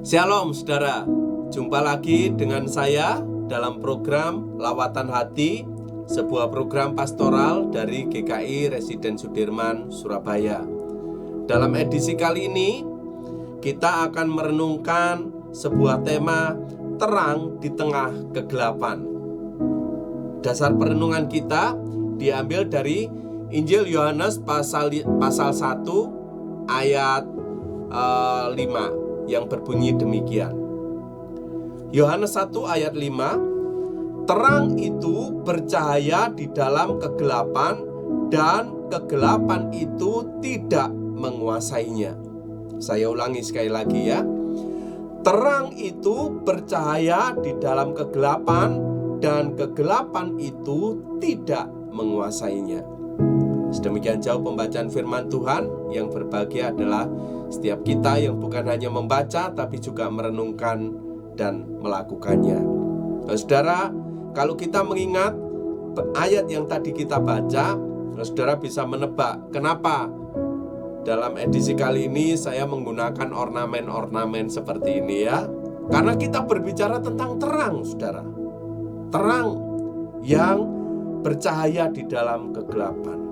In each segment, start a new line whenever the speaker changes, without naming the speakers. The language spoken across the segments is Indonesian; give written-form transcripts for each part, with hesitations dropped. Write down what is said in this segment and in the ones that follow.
Shalom saudara, jumpa lagi dengan saya dalam program Lawatan Hati, sebuah program pastoral dari GKI Residen Sudirman, Surabaya. Dalam edisi kali ini, kita akan merenungkan sebuah tema terang di tengah kegelapan. Dasar perenungan kita diambil dari Injil Yohanes pasal 1 ayat 5 yang berbunyi demikian. Yohanes 1 ayat 5, terang itu bercahaya di dalam kegelapan dan kegelapan itu tidak menguasainya. Saya ulangi sekali lagi ya. Terang itu bercahaya di dalam kegelapan dan kegelapan itu tidak menguasainya. Sedemikian jauh pembacaan firman Tuhan. Yang berbahagia adalah setiap kita yang bukan hanya membaca tapi juga merenungkan dan melakukannya. Saudara, kalau kita mengingat ayat yang tadi kita baca, saudara bisa menebak kenapa dalam edisi kali ini saya menggunakan ornamen-ornamen seperti ini ya. Karena kita berbicara tentang terang, saudara. Terang yang bercahaya di dalam kegelapan.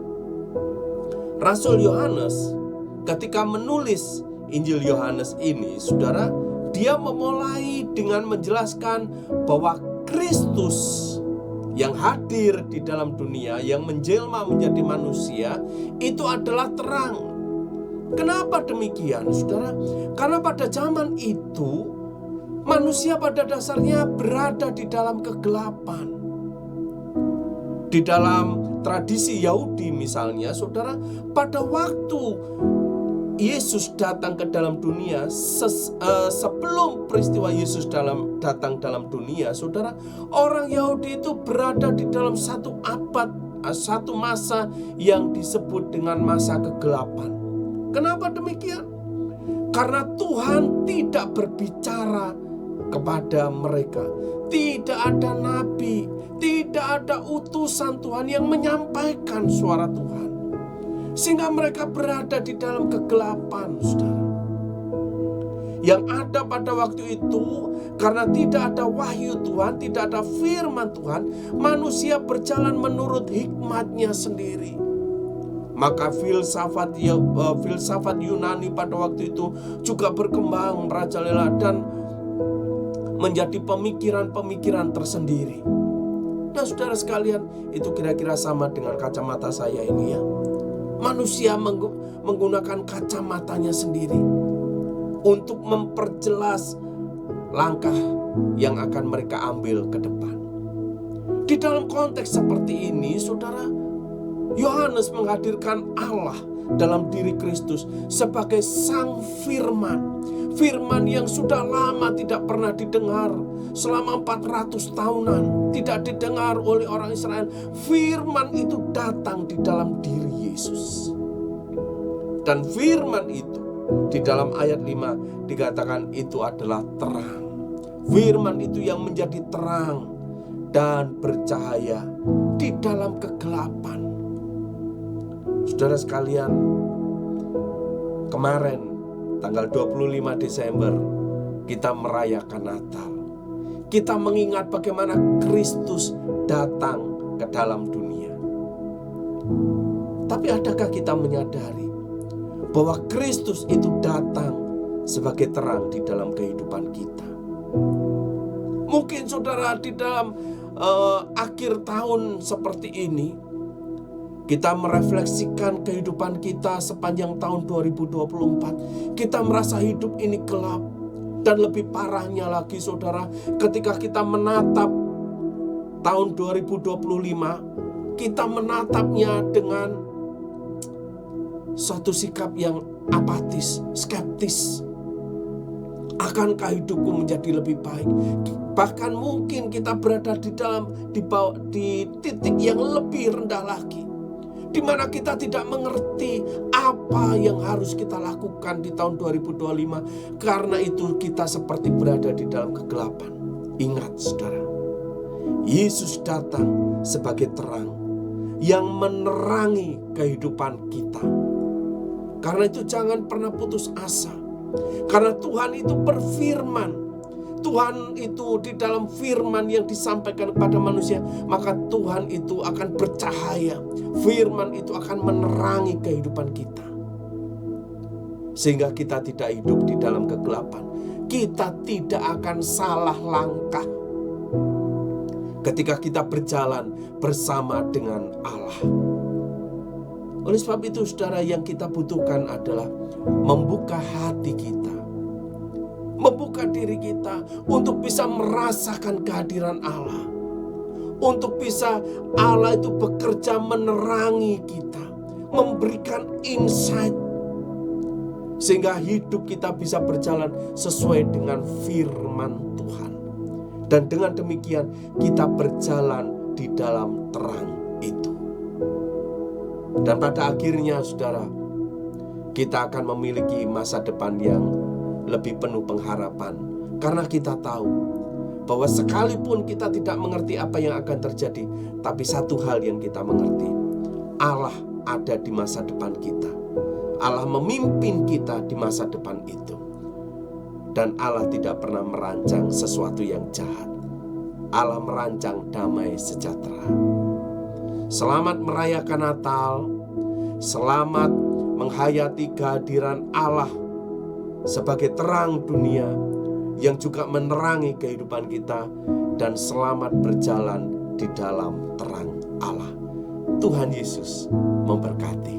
Rasul Yohanes ketika menulis Injil Yohanes ini, saudara, dia memulai dengan menjelaskan bahwa Kristus yang hadir di dalam dunia, yang menjelma menjadi manusia, itu adalah terang. Kenapa demikian, saudara? Karena pada zaman itu, manusia pada dasarnya berada di dalam kegelapan. Di dalam tradisi Yahudi misalnya, saudara, pada waktu Yesus datang ke dalam dunia, sebelum peristiwa Yesus datang dalam dunia, saudara, orang Yahudi itu berada di dalam satu abad, satu masa yang disebut dengan masa kegelapan. Kenapa demikian? Karena Tuhan tidak berbicara kepada mereka. Tidak ada nabi, tidak ada utusan Tuhan yang menyampaikan suara Tuhan. Sehingga mereka berada di dalam kegelapan, saudara. Yang ada pada waktu itu, karena tidak ada wahyu Tuhan, tidak ada firman Tuhan, manusia berjalan menurut hikmatnya sendiri. Maka filsafat Yunani pada waktu itu juga berkembang merajalela dan menjadi pemikiran-pemikiran tersendiri. Nah, saudara sekalian, itu kira-kira sama dengan kacamata saya ini ya. Manusia menggunakan kacamatanya sendiri untuk memperjelas langkah yang akan mereka ambil ke depan. Di dalam konteks seperti ini, saudara, Yohanes menghadirkan Allah dalam diri Kristus sebagai Sang Firman. Firman yang sudah lama tidak pernah didengar, selama 400 tahunan tidak didengar oleh orang Israel. Firman itu datang di dalam diri Yesus. Dan firman itu di dalam ayat 5 dikatakan itu adalah terang. Firman itu yang menjadi terang dan bercahaya di dalam kegelapan. Saudara sekalian, kemarin tanggal 25 Desember kita merayakan Natal. Kita mengingat bagaimana Kristus datang ke dalam dunia. Tapi adakah kita menyadari bahwa Kristus itu datang sebagai terang di dalam kehidupan kita? Mungkin saudara di dalam akhir tahun seperti ini, kita merefleksikan kehidupan kita sepanjang tahun 2024. Kita merasa hidup ini gelap. Dan lebih parahnya lagi, saudara, ketika kita menatap tahun 2025, kita menatapnya dengan suatu sikap yang apatis, skeptis. Akankah hidupku menjadi lebih baik? Bahkan mungkin kita berada di titik yang lebih rendah lagi, di mana kita tidak mengerti apa yang harus kita lakukan di tahun 2025. Karena itu kita seperti berada di dalam kegelapan. Ingat, saudara, Yesus datang sebagai terang yang menerangi kehidupan kita. Karena itu jangan pernah putus asa. Karena Tuhan itu berfirman. Tuhan itu di dalam firman yang disampaikan kepada manusia, maka Tuhan itu akan bercahaya. Firman itu akan menerangi kehidupan kita, sehingga kita tidak hidup di dalam kegelapan. Kita tidak akan salah langkah ketika kita berjalan bersama dengan Allah. Oleh sebab itu, saudara, yang kita butuhkan adalah membuka hati kita, membuka diri kita untuk bisa merasakan kehadiran Allah, untuk bisa Allah itu bekerja menerangi kita, memberikan insight, sehingga hidup kita bisa berjalan sesuai dengan firman Tuhan. Dan dengan demikian kita berjalan di dalam terang itu. Dan pada akhirnya, saudara, kita akan memiliki masa depan yang lebih penuh pengharapan. Karena kita tahu bahwa sekalipun kita tidak mengerti apa yang akan terjadi, tapi satu hal yang kita mengerti, Allah ada di masa depan kita. Allah memimpin kita di masa depan itu. Dan Allah tidak pernah merancang sesuatu yang jahat. Allah merancang damai sejahtera. Selamat merayakan Natal. Selamat menghayati kehadiran Allah sebagai terang dunia yang juga menerangi kehidupan kita. Dan selamat berjalan di dalam terang Allah. Tuhan Yesus memberkati.